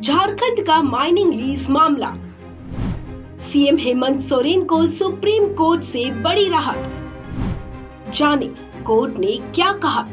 झारखंड का mining lease मामला। CM Hemant Soren को सुप्रीम कोर्ट से बड़ी राहत। जाने कोर्ट ने क्या कहा।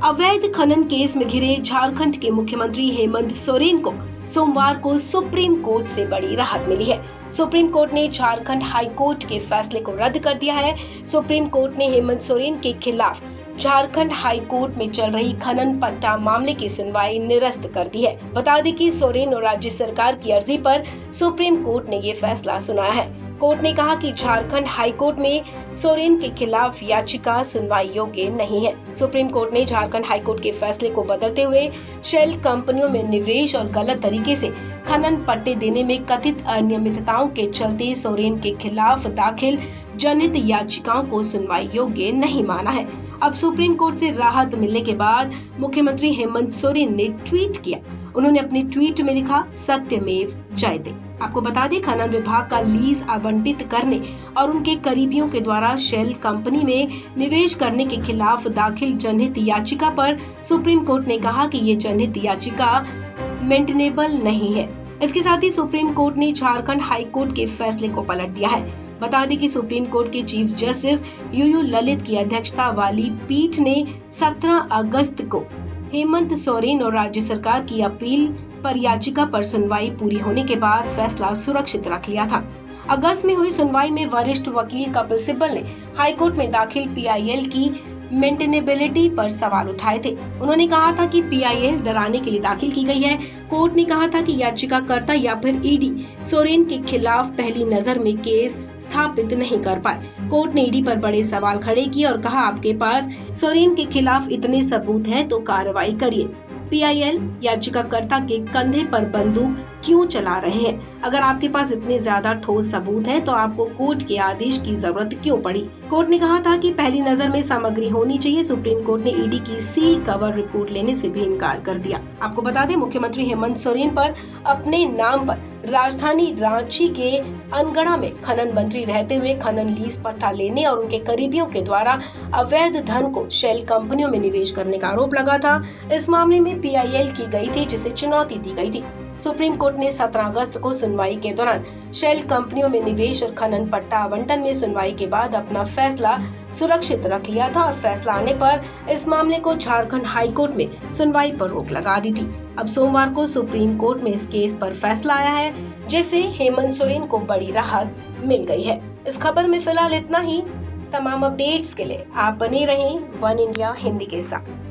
अवैध खनन केस में घिरे झारखंड के मुख्यमंत्री हेमंत सोरेन को सोमवार को सुप्रीम कोर्ट से बड़ी राहत मिली है। सुप्रीम कोर्ट ने झारखंड हाई कोर्ट के फैसले को रद्द कर दिया है। सुप्रीम कोर्ट ने हेमंत सोरेन के खिलाफ झारखंड हाई कोर्ट में चल रही खनन पट्टा मामले की सुनवाई निरस्त कर दी है। बता दें कि सोरेन और राज्य सरकार की अर्जी पर सुप्रीम कोर्ट ने ये फैसला सुनाया है। कोर्ट ने कहा कि झारखंड हाई कोर्ट में सोरेन के खिलाफ याचिका सुनवाई योग्य नहीं है। सुप्रीम कोर्ट ने झारखंड हाई कोर्ट के फैसले को बदलते हुए शेल कंपनियों में निवेश और गलत तरीके से खनन पट्टे देने में कथित अनियमितताओं के चलते सोरेन के खिलाफ दाखिल जनहित याचिकाओं को सुनवाई योग्य नहीं माना है। अब सुप्रीम कोर्ट से राहत मिलने के बाद मुख्यमंत्री हेमंत सोरेन ने ट्वीट किया। उन्होंने अपने ट्वीट में लिखा, सत्यमेव जयते। आपको बता दें, खनन विभाग का लीज आवंटित करने और उनके करीबियों के द्वारा शेल कंपनी में निवेश करने के खिलाफ दाखिल जनहित याचिका पर सुप्रीम कोर्ट ने कहा कि ये जनहित याचिका मेंटेनेबल नहीं है। इसके साथ ही सुप्रीम कोर्ट ने झारखंड हाई कोर्ट के फैसले को पलट दिया है। बता दें कि सुप्रीम कोर्ट के चीफ जस्टिस यूयू ललित की अध्यक्षता वाली पीठ ने 17 अगस्त को हेमंत सोरेन और राज्य सरकार की अपील पर याचिका पर सुनवाई पूरी होने के बाद फैसला सुरक्षित रख लिया था। अगस्त में हुई सुनवाई में वरिष्ठ वकील कपिल सिब्बल ने हाईकोर्ट में दाखिल पीआईएल की मेंटेनेबिलिटी पर सवाल उठाए थे। उन्होंने कहा था कि पीआईएल डराने के लिए दाखिल की गई है। कोर्ट ने कहा था कि याचिकाकर्ता या फिर ईडी सोरेन के खिलाफ पहली नजर में केस स्थापित नहीं कर पाए। कोर्ट ने ईडी पर बड़े सवाल खड़े किए और कहा, आपके पास सोरेन के खिलाफ इतने सबूत हैं तो कार्रवाई करिए। पीआईएल याचिकाकर्ता के कंधे पर बंदूक क्यों चला रहे हैं? अगर आपके पास इतने ज्यादा ठोस सबूत हैं तो आपको कोर्ट के आदेश की जरूरत क्यों पड़ी? कोर्ट ने कहा था कि पहली नजर में सामग्री होनी चाहिए। सुप्रीम कोर्ट ने ईडी की सील कवर रिपोर्ट लेने से भी इनकार कर दिया। आपको बता दें, मुख्यमंत्री हेमंत सोरेन पर अपने नाम पर राजधानी रांची के अनगढ़ा में खनन मंत्री रहते हुए खनन लीज पट्टा लेने और उनके करीबियों के द्वारा अवैध धन को शेल कंपनियों में निवेश करने का आरोप लगा था। इस मामले में पीआईएल की गई थी, जिसे चुनौती दी गई थी। सुप्रीम कोर्ट ने 17 अगस्त को सुनवाई के दौरान शेल कंपनियों में निवेश और खनन पट्टा आवंटन में सुनवाई के बाद अपना फैसला सुरक्षित रख लिया था और फैसला आने पर इस मामले को झारखंड हाई कोर्ट में सुनवाई पर रोक लगा दी थी। अब सोमवार को सुप्रीम कोर्ट में इस केस पर फैसला आया है, जिससे हेमंत सोरेन को बड़ी राहत मिल गई है। इस खबर में फिलहाल इतना ही। तमाम अपडेट्स के लिए आप बने रहें वन इंडिया हिंदी के साथ।